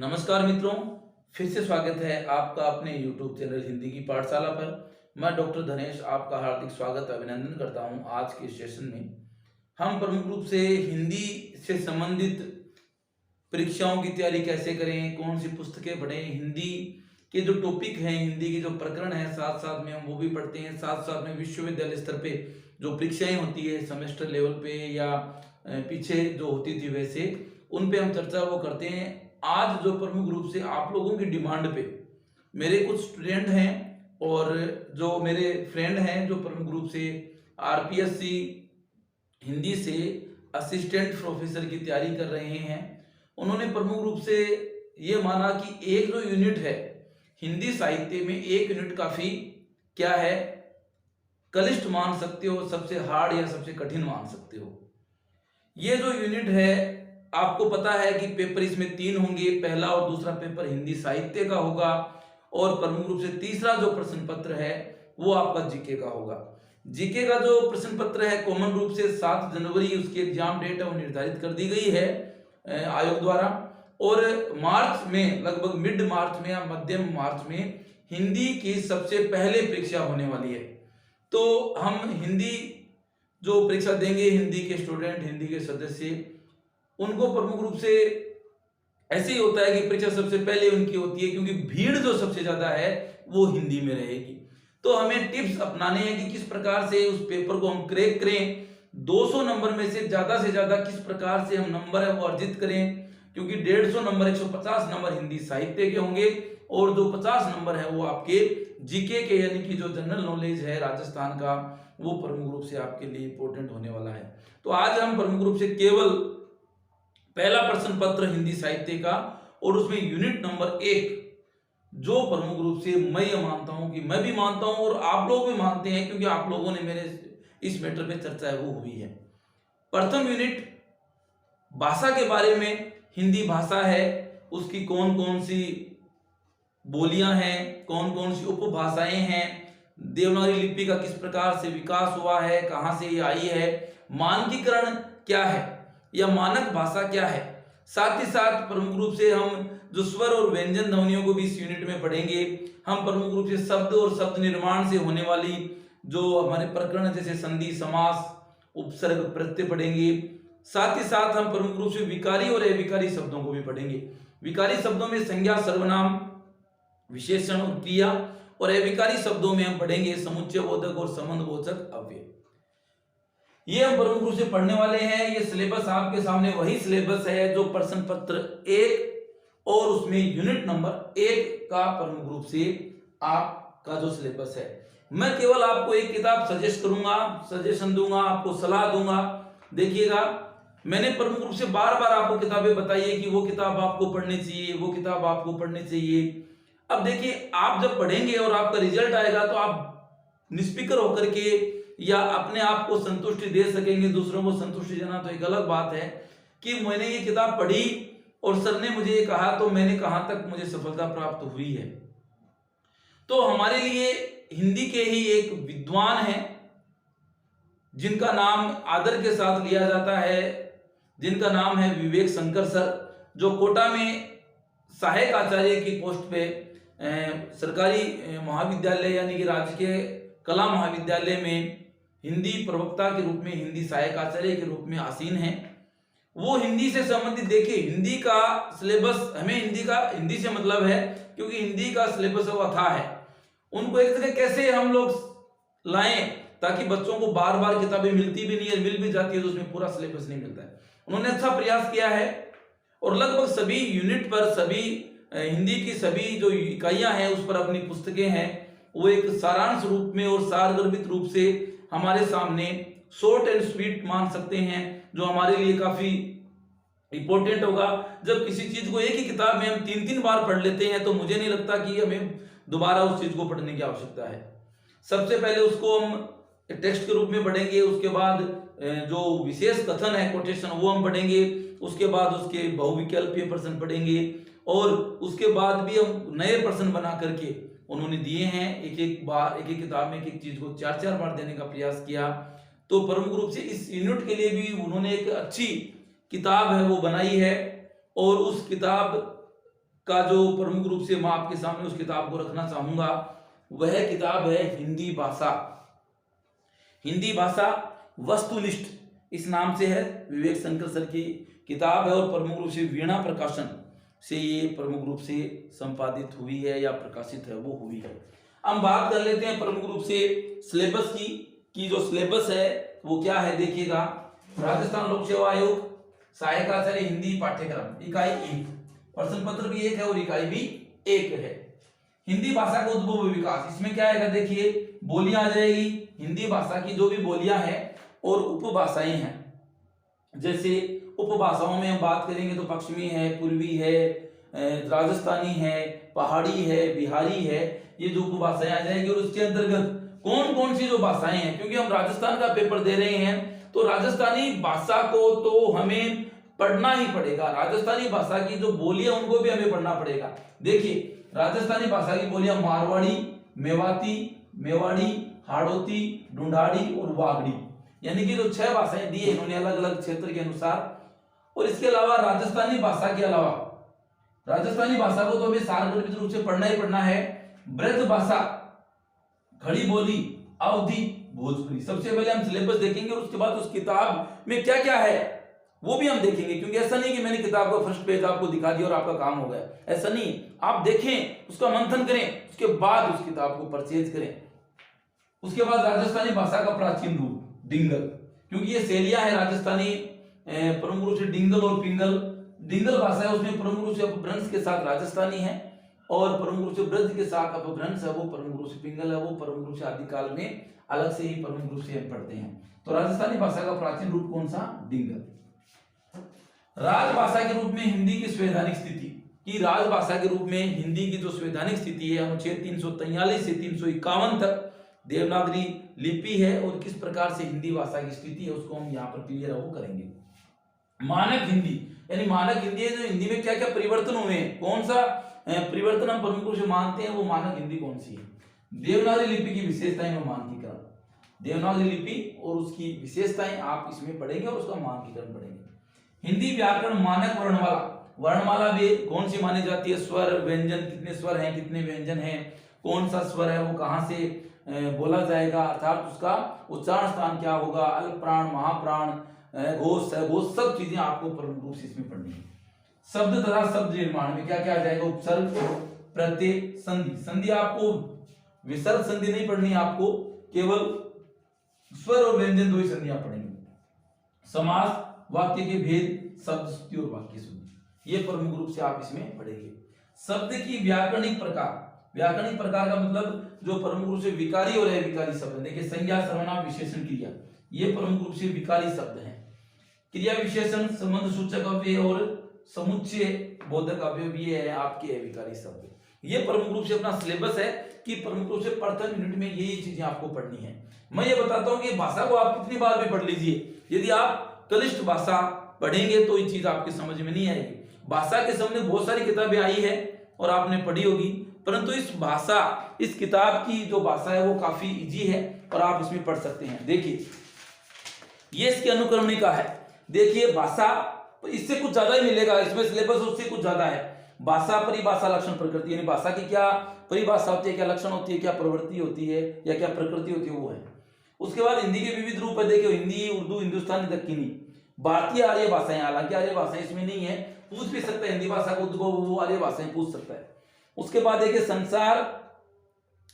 नमस्कार मित्रों, फिर से स्वागत है आपका अपने YouTube चैनल हिंदी की पाठशाला पर। मैं डॉक्टर धनेश आपका हार्दिक स्वागत अभिनंदन करता हूं। आज के सेशन में हम प्रमुख रूप से हिंदी से संबंधित परीक्षाओं की तैयारी कैसे करें, कौन सी पुस्तकें पढ़ें, हिंदी के जो टॉपिक हैं, हिंदी के जो प्रकरण हैं, साथ साथ में हम वो भी पढ़ते हैं। साथ साथ में विश्वविद्यालय स्तर पे जो परीक्षाएं होती है सेमेस्टर लेवल पे या पीछे जो होती थी वैसे उन पे हम चर्चा वो करते हैं। आज जो प्रमुख रूप से आप लोगों की डिमांड पे मेरे कुछ स्टूडेंट हैं और जो मेरे फ्रेंड हैं जो प्रमुख रूप से आरपीएससी हिंदी से असिस्टेंट प्रोफेसर की तैयारी कर रहे हैं, उन्होंने प्रमुख रूप से ये माना कि एक जो यूनिट है हिंदी साहित्य में, एक यूनिट काफी क्या है कलिष्ठ मान सकते हो, सबसे हार्ड या सबसे कठिन मान सकते हो। ये जो यूनिट है आपको पता है कि पेपर इसमें 3 होंगे, पहला और दूसरा पेपर हिंदी साहित्य का होगा और प्रमुख रूप से तीसरा जो प्रश्न पत्र है वो आपका जीके का होगा। जीके का जो प्रश्न पत्र है कॉमन रूप से 7 जनवरी उसकी एग्जाम डेट है वो निर्धारित कर दी गई है आयोग द्वारा, और मार्च में लगभग मिड मार्च में या मध्यम मार्च में हिंदी की सबसे पहले परीक्षा होने वाली है। तो हम हिंदी जो परीक्षा देंगे, हिंदी के स्टूडेंट, हिंदी के सदस्य, उनको प्रमुख रूप से ऐसे ही होता है कि परीक्षा सबसे पहले उनकी होती है क्योंकि भीड़ जो सबसे ज्यादा है वो हिंदी में रहेगी। तो हमें टिप्स अपनाने हैं कि किस प्रकार से उस पेपर को हम क्रैक करें, 200 नंबर में से ज्यादा किस प्रकार से हम नंबर है वो अर्जित करें, क्योंकि 150 नंबर 150 नंबर हिंदी साहित्य के होंगे और जो 50 नंबर है वो आपके जीके के यानी कि जो जनरल नॉलेज है राजस्थान का वो प्रमुख रूप से आपके लिए इंपॉर्टेंट होने वाला है। तो आज हम प्रमुख रूप से केवल पहला प्रश्न पत्र हिंदी साहित्य का और उसमें यूनिट नंबर 1 जो प्रमुख रूप से मैं ये मानता हूं कि मैं भी मानता हूं और आप लोग भी मानते हैं क्योंकि आप लोगों ने मेरे इस मैटर पे चर्चा है वो हुई है। प्रथम यूनिट भाषा के बारे में, हिंदी भाषा है उसकी कौन कौन सी बोलियां हैं, कौन कौन सी उपभाषाएं हैं, देवनागरी लिपि का किस प्रकार से विकास हुआ है, कहां से ये आई है, मानकीकरण क्या है या मानक भाषा क्या है। साथ ही साथ प्रमुख रूप से हम जो स्वर और व्यंजन ध्वनियों को भी इस यूनिट में पढ़ेंगे। हम प्रमुख रूप से शब्द और शब्द निर्माण से होने वाली जो हमारे प्रकरण जैसे संधि, समास, उपसर्ग, प्रत्यय पढ़ेंगे। साथ ही साथ हम प्रमुख रूप से विकारी और अविकारी शब्दों को भी पढ़ेंगे। विकारी शब्दों में संज्ञा, सर्वनाम, विशेषण और क्रिया, और अविकारी शब्दों में हम पढ़ेंगे समुच्चय बोधक और संबंधबोधक अव्यय। ये हम प्रमुख रूप से पढ़ने वाले हैं। ये सिलेबस आपके सामने वही सिलेबस है जो प्रश्न पत्र 1 और उसमें यूनिट नंबर 1 का प्रमुख रूप से आपका जो सिलेबस है। मैं केवल आपको एक किताब सजेस्ट करूंगा, सजेशन दूंगा, आपको सलाह दूंगा। देखिएगा, मैंने प्रमुख रूप से बार बार आपको किताबें बताई है कि वो किताब आपको पढ़नी चाहिए, वो किताब आपको पढ़नी चाहिए। अब देखिए, आप जब पढ़ेंगे और आपका रिजल्ट आएगा तो आप निष्फिक्र होकर के या अपने आप को संतुष्टि दे सकेंगे, दूसरों को संतुष्टि देना तो एक अलग बात है कि मैंने ये किताब पढ़ी और सर ने मुझे ये कहा तो मैंने कहां तक मुझे सफलता प्राप्त हुई है। तो हमारे लिए हिंदी के ही एक विद्वान हैं जिनका नाम आदर के साथ लिया जाता है, जिनका नाम है विवेक शंकर सर, जो कोटा में सहायक आचार्य की पोस्ट पे सरकारी महाविद्यालय यानी कि राजकीय कला महाविद्यालय में हिंदी प्रवक्ता के रूप में, हिंदी सहायक आचार्य के रूप में आसीन हैं। वो हिंदी से संबंधित, देखिए हिंदी का सिलेबस, हमें हिंदी से मतलब है क्योंकि हिंदी का सिलेबस वो अथाह है। उनको एक तरह कैसे हम लोग लाएं ताकि बच्चों को बार बार किताबें मिलती भी नहीं है, मिल भी जाती है तो उसमें पूरा सिलेबस नहीं मिलता है। उन्होंने अच्छा प्रयास किया है और लगभग सभी यूनिट पर, सभी हिंदी की सभी जो इकाइयां हैं उस पर अपनी पुस्तकें हैं वो एक सारांश रूप में और सारगर्भित रूप से हमारे सामने शॉर्ट एंड स्वीट मान सकते हैं, जो हमारे लिए काफी इंपॉर्टेंट होगा। जब किसी चीज को एक ही किताब में हम 3-3 बार पढ़ लेते हैं तो मुझे नहीं लगता कि हमें दोबारा उस चीज को पढ़ने की आवश्यकता है। सबसे पहले उसको हम टेक्स्ट के रूप में पढ़ेंगे, उसके बाद जो विशेष कथन है, कोटेशन, वो हम पढ़ेंगे, उसके बाद उसके बहुविकल्पीय प्रश्न पढ़ेंगे और उसके बाद भी हम नए प्रश्न बना करके उन्होंने दिए हैं। एक एक बार, एक एक किताब में एक एक चीज को 4-4 बार देने का प्रयास किया। तो प्रमुख रूप से इस यूनिट के लिए भी उन्होंने एक अच्छी किताब है वो बनाई है और उस किताब का जो प्रमुख रूप से मैं आपके सामने उस किताब को रखना चाहूंगा, वह किताब है हिंदी भाषा। हिंदी भाषा वस्तुनिष्ठ इस नाम से है, विवेक शंकर सर की किताब है और प्रमुख रूप से वीणा प्रकाशन से ये प्रमुख रूप से संपादित हुई है या प्रकाशित है वो हुई है। हम बात कर लेते हैं प्रमुख रूप से सिलेबस की जो सिलेबस है वो क्या है। देखिएगा, राजस्थान लोक सेवा आयोग सहायक आचार्य हिंदी पाठ्यक्रम इकाई 1, प्रश्न पत्र भी 1 है और इकाई भी 1 है। हिंदी भाषा का उद्भव व विकास, इसमें क्या आएगा देखिए, बोलियां आ जाएगी, हिंदी भाषा की जो भी बोलियां हैं और उपभाषाएं हैं। जैसे उपभाषाओं में हम बात करेंगे तो पश्चिमी है, पूर्वी है, राजस्थानी है, पहाड़ी है, बिहारी है, ये जो उपभाषाएं आ जाएंगी। और उसके अंतर्गत कौन कौन सी जो भाषाएं हैं, क्योंकि हम राजस्थान का पेपर दे रहे हैं तो राजस्थानी भाषा को तो हमें पढ़ना ही पड़ेगा। राजस्थानी भाषा की जो बोलियां उनको भी हमें पढ़ना पड़ेगा। देखिए, राजस्थानी भाषा की बोलियां मारवाड़ी, मेवाड़ी, हाड़ौती, ढूंढाड़ी और वागड़ी, यानी कि जो 6 भाषाएं दी है इन्होंने अलग अलग क्षेत्र के अनुसार। और इसके अलावा राजस्थानी भाषा के अलावा राजस्थानी भाषा को तो हमें सार्वजनिक रूप से पढ़ना ही पढ़ना है। ब्रज भाषा, खड़ी बोली, अवधी, भोजपुरी, सबसे पहले हम सिलेबस देखेंगे और उसके बाद उस किताब में क्या क्या है वो भी हम देखेंगे। क्योंकि ऐसा नहीं कि मैंने किताब का फर्स्ट पेज आपको दिखा दिया और आपका काम हो गया, ऐसा नहीं। आप देखें, उसका मंथन करें, उसके बाद उस किताब को परचेज करें। उसके बाद राजस्थानी भाषा का प्राचीन रूप डिंगल, क्योंकि ये शैलियां है राजस्थानी, प्रमुख रूप से डिंगल और पिंगल। डिंगल भाषा है उसमें प्रमुख रूप से अपभ्रंश के साथ राजस्थानी है और प्रमुख रूप से ब्रज के साथ अपभ्रंश है वो प्रमुख रूप से पिंगल है, वो प्रमुख रूप से आदिकाल में अलग से ही प्रमुख रूप से हम पढ़ते हैं। तो राजस्थानी भाषा का प्राचीन रूप कौन सा? डिंगल। राजभाषा के रूप में हिंदी की संवैधानिक स्थिति की, राजभाषा के रूप में हिंदी की जो संवैधानिक स्थिति है अनुच्छेद 343 से 351 तक देवनागरी लिपि है और किस प्रकार से हिंदी भाषा की स्थिति है उसको हम यहाँ पर क्लियर वो करेंगे। मानक हिंदी, यानी मानक हिंदी है जो हिंदी में क्या क्या परिवर्तन हुए हैं, कौन सा परिवर्तन हम प्रमुख रूप से मानते हैं, वो मानक हिंदी कौन सी है। देवनागरी लिपि की विशेषताएं में मानकीकरण, देवनागरी लिपि और उसकी विशेषताएं आप इसमें पढ़ेंगे और उसका मानकीकरण पढ़ेंगे। हिंदी व्याकरण मानक वर्णमाला, वर्णमाला भी कौन सी मानी जाती है, स्वर व्यंजन, कितने स्वर हैं, कितने व्यंजन हैं, कौन सा स्वर है वो कहां से बोला जाएगा, अर्थात उसका उच्चारण स्थान क्या होगा, अल्प प्राण, महाप्राण, घोष है, वो सब चीजें आपको प्रमुख रूप से इसमें पढ़नी है। शब्द तथा शब्द निर्माण में क्या क्या आ जाएगा, उपसर्ग, प्रत्यय, संधि। संधि आपको विसर्ग संधि नहीं पढ़नी, आपको केवल स्वर और व्यंजन 2 ही संधियां पढ़ेंगे। समास, वाक्य के भेद, शब्द स्तुति और वाक्य शुद्धि, ये प्रमुख रूप से आप इसमें पढ़ेंगे। शब्द की व्याकरणिक प्रकार, व्याकरणिक प्रकार का मतलब जो प्रमुख रूप से विकारी और अविकारी शब्द, देखिए संज्ञा, सर्वनाम, विशेषण, क्रिया, ये प्रमुख रूप से विकारी शब्द हैं। क्रिया विशेषण, संबंध सूचक अव्यय और समुच्चय बोधक अव्यय ये है आपके अविकारी शब्द। ये प्रमुख रूप से अपना सिलेबस है कि प्रमुख रूप से प्रथम यूनिट में ये चीजें आपको पढ़नी है। मैं ये बताता हूँ कि भाषा को आप कितनी बार भी पढ़ लीजिए, यदि आप कनिष्ठ भाषा पढ़ेंगे तो ये चीज आपके समझ में नहीं आएगी। भाषा के सामने बहुत सारी किताबें आई है और आपने पढ़ी होगी, परंतु इस भाषा, इस किताब की जो भाषा है वो काफी इजी है और आप इसमें पढ़ सकते हैं। देखिए, ये इसकी अनुक्रमणिका है। देखिए, भाषा इससे कुछ ज्यादा ही मिलेगा, इसमें सिलेबस उससे कुछ ज्यादा है। भाषा, परिभाषा, लक्षण, प्रकृति, यानी भाषा की क्या परिभाषा होती है, क्या लक्षण होती है, क्या प्रवृत्ति होती है या क्या प्रकृति होती है, वो है। उसके बाद हिंदी के विविध रूप है, देखिए हिंदी, उर्दू, हिंदुस्तानी, दक्कनी, भारतीय आर्य भाषाएं, हालांकि आर्य भाषाएं इसमें नहीं है, पूछ भी सकता है हिंदी भाषा को उद्भव, वो आर्य भाषाएं पूछ सकता है। उसके बाद देखिए संसार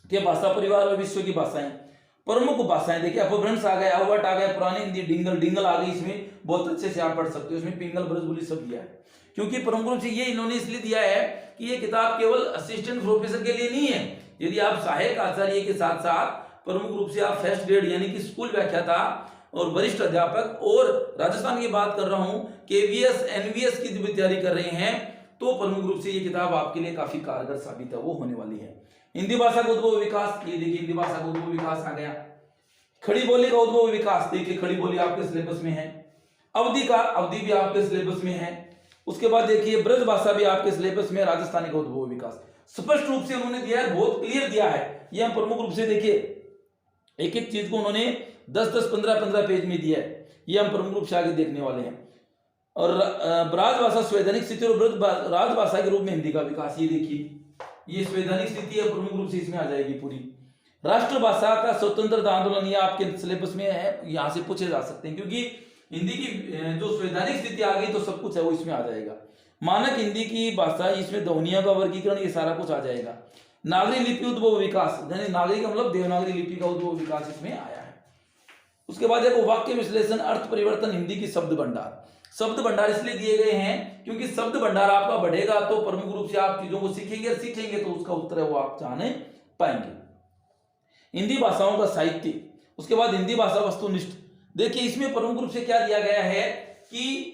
के भाषा परिवार और विश्व की भाषाएं, प्रमुख भाषाएं, देखिए अपभ्रंश आ गया, अवट आ गया, पुरानी हिंदी, डिंगल आ गई, इसमें बहुत अच्छे से आप पढ़ सकते हो। इसमें पिंगल, ब्रजबुली सब दिया है, क्योंकि प्रमुख रूप से ये इन्होंने इसलिए दिया है कि ये किताब केवल असिस्टेंट प्रोफेसर के लिए नहीं है। यदि आप सहायक आचार्य के साथ साथ प्रमुख रूप से आप फर्स्ट ग्रेड यानी कि स्कूल व्याख्याता और वरिष्ठ अध्यापक और राजस्थान की बात कर रहा हूं केवीएस, एनवीएस की भी तैयारी कर रहे हैं, तो प्रमुख रूप से ये किताब आपके लिए काफी कारगर साबित है, वो होने वाली है। हिंदी भाषा का उद्भव विकास, ये देखिए हिंदी भाषा का उद्भव विकास आ गया। खड़ी बोली का उद्भव विकास, देखिए खड़ी बोली आपके सिलेबस में है। अवधि भी आपके सिलेबस में है। उसके बाद देखिए ब्रज भाषा भी आपके सिलेबस में, राजस्थानी का उद्भव विकास स्पष्ट रूप से उन्होंने दिया है, बहुत क्लियर दिया है। ये हम प्रमुख रूप से देखिए एक एक चीज को उन्होंने 10-10, 15-15 पेज में दिया है, ये हम प्रमुख रूप से आगे देखने वाले हैं। और राजभाषा संवैधानिक स्थिति और राजभाषा के रूप में हिंदी का विकास, ये देखिए ये संवैधानिक स्थिति है, प्रमुख रूप से इसमें आ जाएगी पूरी। राष्ट्रभाषा का स्वतंत्रता आंदोलन, ये आपके सिलेबस में है, यहाँ से पूछे जा सकते हैं, क्योंकि हिंदी की जो संवैधानिक स्थिति आ गई तो सब कुछ है वो इसमें आ जाएगा। मानक हिंदी की भाषा, इसमें ध्वनियों का वर्गीकरण, ये सारा कुछ आ जाएगा। नागरी लिपि उद्भव विकास, यानी नागरी का मतलब देवनागरी लिपि का उद्भव विकास इसमें आया है। उसके बाद देखो वाक्य विश्लेषण, अर्थ परिवर्तन, हिंदी की शब्द भंडार। शब्द भंडार इसलिए दिए गए हैं क्योंकि शब्द भंडार आपका बढ़ेगा तो प्रमुख रूप से आप चीजों को सीखेंगे तो उसका उत्तर है वो आप जाने पाएंगे। हिंदी भाषाओं का साहित्य, उसके बाद हिंदी भाषा वस्तुनिष्ठ। देखिए इसमें प्रमुख रूप से क्या दिया गया है कि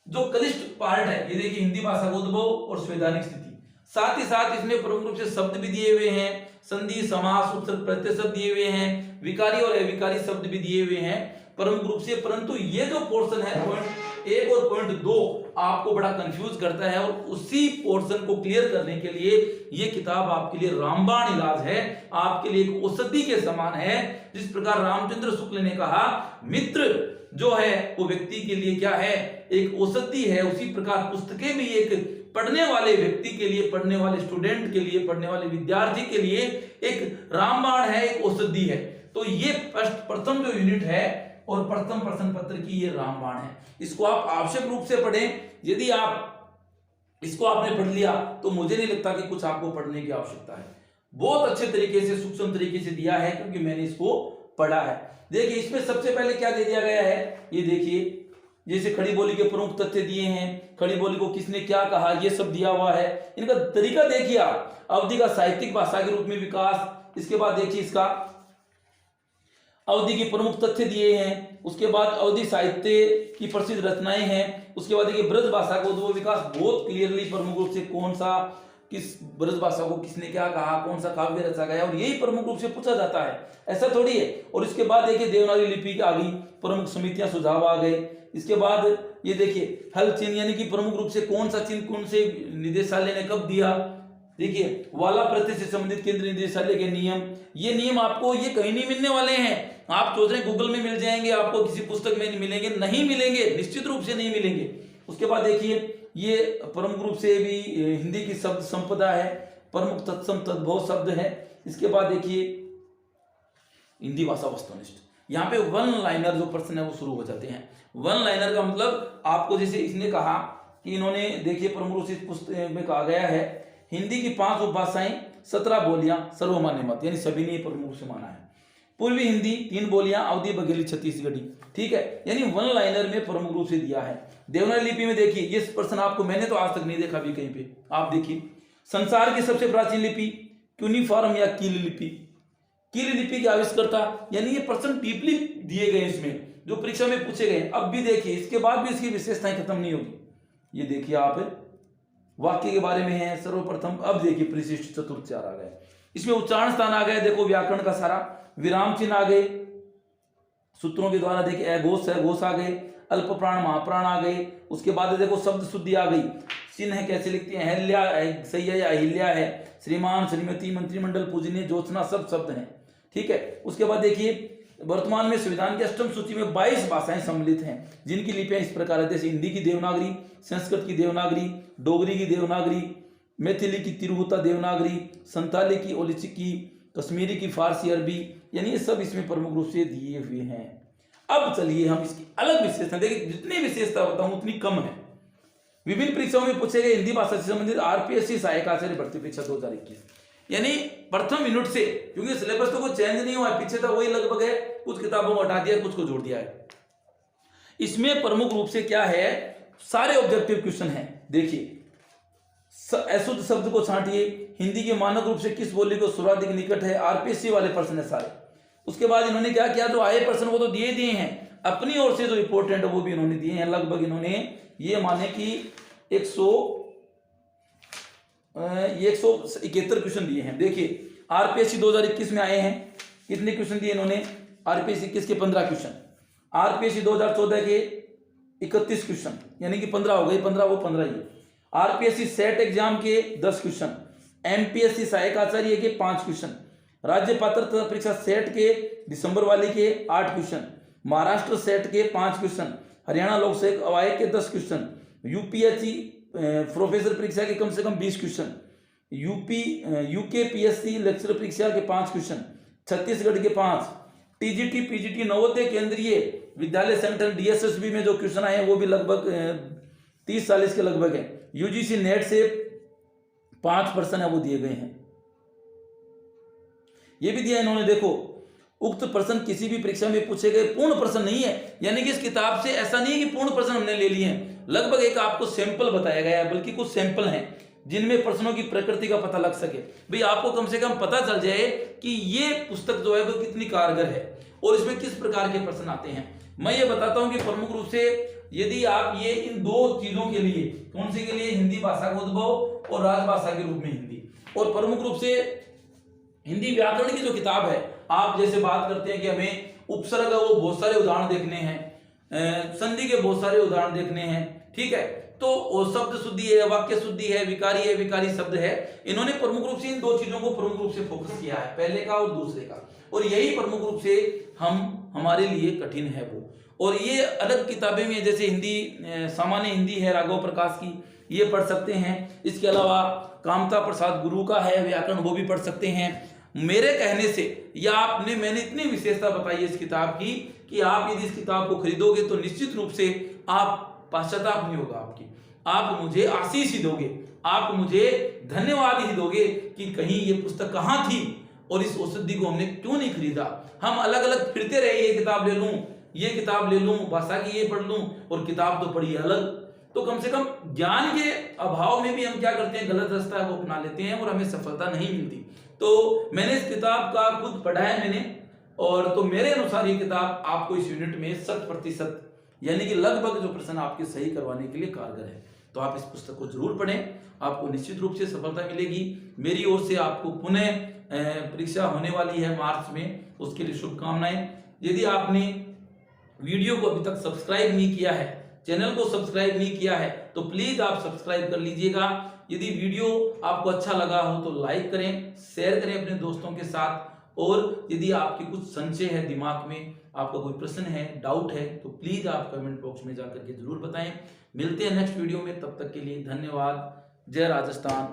जो कनिष्ठ पार्ट है, ये देखिए हिंदी भाषा का उद्भव और संवैधानिक स्थिति, साथ ही साथ इसमें प्रमुख रूप से शब्द भी दिए हुए हैं, संधि समास उपसर्ग प्रत्यय शब्द दिए हुए हैं, विकारी और अविकारी शब्द भी दिए हुए हैं प्रमुख रूप से। परंतु ये जो पोर्शन है पॉइंट 1 और पॉइंट 2 आपको बड़ा कंफ्यूज करता है, और उसी पोर्शन को क्लियर करने के लिए ये किताब आपके लिए रामबाण इलाज है, आपके लिए एक औषधि के समान है। जिस प्रकार रामचंद्र शुक्ल ने कहा मित्र जो है वो व्यक्ति के लिए क्या है, एक औषधि है, उसी प्रकार पुस्तकें भी एक पढ़ने वाले व्यक्ति के लिए, पढ़ने वाले स्टूडेंट के लिए, पढ़ने वाले विद्यार्थी के लिए एक रामबाण है, एक औषधि है। तो ये प्रथम जो यूनिट है और प्रथम प्रश्न पत्र की ये रामबाण है, इसको आप आवश्यक रूप से पढ़ें। यदि आप इसको आपने पढ़ लिया तो मुझे नहीं लगता कि कुछ आपको पढ़ने की आवश्यकता है। बहुत अच्छे तरीके से, सूक्ष्म तरीके से दिया है, क्योंकि मैंने इसको पढ़ा है। देखिए इसमें सबसे पहले क्या दे दिया गया है, ये देखिए जैसे खड़ी बोली के प्रमुख तथ्य दिए हैं, खड़ी बोली को किसने क्या कहा, ये सब दिया हुआ है। इनका तरीका देखिए आप, अवधि का साहित्यिक भाषा के रूप में विकास, इसके बाद देखिए इसका अवधि के प्रमुख तथ्य दिए हैं, उसके बाद अवधि साहित्य की प्रसिद्ध रचनाएं हैं, उसके बाद देखिए ब्रज भाषा का उद्भव विकास, बहुत क्लियरली प्रमुख रूप से कौन सा, किस ब्रज भाषा को किसने क्या कहा, कौन सा काव्य रचा गया, और यही प्रमुख रूप से पूछा जाता है, ऐसा थोड़ी है। और इसके बाद देखिए देवनागरी लिपि की आ गई, प्रमुख समितियां सुझाव आ गए। इसके बाद ये देखिए हल चिन्ह, यानी कि प्रमुख रूप से कौन सा चिन्ह कौन से निदेशालय ने कब दिया। देखिए वाला प्रत्यय से संबंधित केंद्र निदेशालय के नियम, ये नियम आपको ये कहीं नहीं मिलने वाले हैं। आप सोच रहे हैं गूगल में मिल जाएंगे, आपको किसी पुस्तक में नहीं मिलेंगे, नहीं मिलेंगे, निश्चित रूप से नहीं मिलेंगे। उसके बाद देखिए ये प्रमुख रूप से भी हिंदी की शब्द संपदा है, प्रमुख तत्सम तद्भव शब्द है। इसके बाद देखिए हिंदी भाषा वस्तुनिष्ठ, यहाँ पे वन लाइनर जो प्रश्न है वो शुरू हो जाते हैं। वन लाइनर का मतलब आपको जैसे इसने कहा कि इन्होंने देखिए प्रमुख रूप से इस पुस्तक में कहा गया है हिंदी की 5 उपभाषाएं 17 बोलियां सर्वमान्य मत, यानी सभी ने प्रमुख से माना है। पूर्वी हिंदी 3 बोलियां अवधि बघेली छत्तीसगढ़ी, ठीक है, यानी वन लाइनर में प्रमुख रूप से दिया है। देवनागरी लिपि में देखिए ये प्रश्न आपको मैंने तो आज तक नहीं देखा भी कहीं पे। आप देखिए संसार की सबसे प्राचीन लिपि क्यूनिफॉर्म या कील लिपि, कील लिपि के आविष्कर्ता, यानी ये प्रश्न डीपली दिए गए इसमें जो परीक्षा में पूछे गए। अब भी देखिए इसके बाद भी इसकी विशेषताएं खत्म नहीं होगी। ये देखिए आप वाक्य के बारे में है सर्वप्रथम। अब देखिए परिशिष्ट चतुर्थचार आ गए, इसमें उच्चारण स्थान आ गए, देखो व्याकरण का सारा, विराम चिन्ह आ गए, सूत्रों के द्वारा देखिए अघोष आ गए, अल्प प्राण महाप्राण आ गए। उसके बाद देखो शब्द शुद्धि आ गई, चिन्ह कैसे लिखते हैं, अहल्या सही है या अहिल्या है, श्रीमान श्रीमती मंत्रिमंडल पूजनीय ज्योत्सना सब शब्द हैं, ठीक है। उसके बाद देखिए वर्तमान में संविधान की अष्टम सूची में 22 भाषाएं सम्मिलित हैं जिनकी लिपियां इस प्रकार है, जैसे हिंदी की देवनागरी, संस्कृत की देवनागरी, डोगरी की देवनागरी, मैथिली की तिरहुता देवनागरी, संताली की ओलिचिकी, कश्मीरी की फारसी अरबी, यानी ये सब इसमें प्रमुख रूप से दिए हुए हैं। अब चलिए हम इसकी अलग विशेषता देखिए, जितनी विशेषता बताऊं उतनी कम है। विभिन्न परीक्षाओं में पूछे गए हिंदी भाषा से संबंधित आरपीएससी सहायक आचार्य भर्ती परीक्षा 2021, यानी प्रथम यूनिट से, क्योंकि सिलेबस तो कोई चेंज नहीं हुआ, पीछे था वही लगभग है, कुछ किताबों को हटा दिया, कुछ को जोड़ दिया है। इसमें प्रमुख रूप से क्या है, सारे ऑब्जेक्टिव क्वेश्चन हैं। देखिए अशुद्ध शब्द को छांटिए, हिंदी के मानक रूप से किस बोली को सर्वाधिक निकट है, आरपीएससी वाले प्रश्न है सारे। उसके बाद इन्होंने क्या किया, जो आए प्रश्न वो तो दिए हैं, अपनी ओर से जो इंपॉर्टेंट है वो भी इन्होंने दिए हैं। लगभग इन्होंने ये माने कि 171 क्वेश्चन दिए हैं। देखिए आरपीएससी 2021 में आए हैं, कितने क्वेश्चन दिए इन्होंने, आरपीएससी 21 के 15 क्वेश्चन, आरपीएससी 2014 के 31 क्वेश्चन, यानी कि 15 हो गए, 15 वो 15 ही। आरपीएससी सेट एग्जाम के 10 क्वेश्चन, एमपीएससी सहायक आचार्य के 5 क्वेश्चन, राज्य पात्रता परीक्षा सेट के दिसंबर वाले के 8 क्वेश्चन, महाराष्ट्र सेट के 5 क्वेश्चन, हरियाणा लोक सेवक अवायक के 10 क्वेश्चन, यूपीएससी प्रोफेसर परीक्षा के कम से कम 20 क्वेश्चन, यूकेपीएससी लेक्चर परीक्षा के 5 क्वेश्चन, छत्तीसगढ़ के 5, टीजीटी पीजीटी नवोदय केंद्रीय विद्यालय संगठन डीएसएसबी में जो क्वेश्चन आए हैं वो भी लगभग 30-40 के लगभग है। यूजीसी नेट से 5% है वो दिए गए हैं। ये भी दिया इन्होंने, देखो उक्त प्रश्न किसी भी परीक्षा में पूछे गए पूर्ण प्रश्न नहीं है, यानी कि इस किताब से ऐसा नहीं है कि पूर्ण प्रश्न हमने ले लिए हैं, लगभग एक आपको सैंपल बताया गया है, बल्कि कुछ सैंपल हैं जिनमें प्रश्नों की प्रकृति का पता लग सके। भाई आपको कम से कम पता चल जाए कि ये पुस्तक जो है वो कितनी कारगर है और इसमें किस प्रकार के प्रश्न आते हैं। मैं ये बताता हूं कि प्रमुख रूप से यदि आप ये इन 2 चीजों के लिए, कौन सी के लिए, हिंदी भाषा का उद्भव और राजभाषा के रूप में हिंदी, और प्रमुख रूप से हिंदी व्याकरण की जो किताब है, आप जैसे बात करते हैं कि हमें उपसर्ग वो बहुत सारे उदाहरण देखने हैं, संधि के बहुत सारे उदाहरण देखने हैं, ठीक है, तो शब्द शुद्धि है, वाक्य शुद्धि है, विकारी शब्द है, इन्होंने प्रमुख रूप से इन 2 चीजों को प्रमुख रूप से फोकस किया है, पहले का और दूसरे का, और यही प्रमुख रूप से हमारे लिए कठिन है वो। और ये अलग किताबें में जैसे हिंदी सामान्य हिंदी है राघव प्रकाश की, ये पढ़ सकते हैं। इसके अलावा कामता प्रसाद गुरु का है व्याकरण, वो भी पढ़ सकते हैं। मेरे कहने से या मैंने इतनी विशेषता बताई है इस किताब की कि आप यदि इस किताब को खरीदोगे तो निश्चित रूप से आप पश्चाताप नहीं होगा आपकी, आप मुझे आशीष ही दोगे, आप मुझे धन्यवाद ही दोगे कि कहीं ये पुस्तक कहाँ थी और इस औषधि को हमने क्यों नहीं खरीदा। हम अलग अलग फिरते रहे, ये किताब ले लूं, ये किताब ले लूं, भाषा की ये पढ़ लूं, और किताब तो पढ़ी अलग। तो कम से कम ज्ञान के अभाव में भी हम क्या करते हैं, गलत रास्ता वो अपना लेते हैं और हमें सफलता नहीं मिलती। तो मैंने इस किताब का खुद पढ़ा है मैंने, और तो मेरे अनुसार ये किताब आपको इस यूनिट में 100% यानी कि लगभग जो प्रश्न आपके सही करवाने के लिए कारगर है। तो आप इस पुस्तक को जरूर पढ़ें, आपको निश्चित रूप से सफलता मिलेगी। मेरी ओर से आपको पुनः परीक्षा होने वाली है मार्च में, उसके लिए शुभकामनाएं। यदि आपने वीडियो को अभी तक सब्सक्राइब नहीं किया है, चैनल को सब्सक्राइब नहीं किया है, तो प्लीज आप सब्सक्राइब कर लीजिएगा। यदि वीडियो आपको अच्छा लगा हो तो लाइक करें, शेयर करें अपने दोस्तों के साथ, और यदि आपकी कुछ संशय है दिमाग में, आपका कोई प्रश्न है, डाउट है, तो प्लीज आप कमेंट बॉक्स में जाकर के जरूर बताएं। मिलते हैं नेक्स्ट वीडियो में, तब तक के लिए धन्यवाद। जय राजस्थान।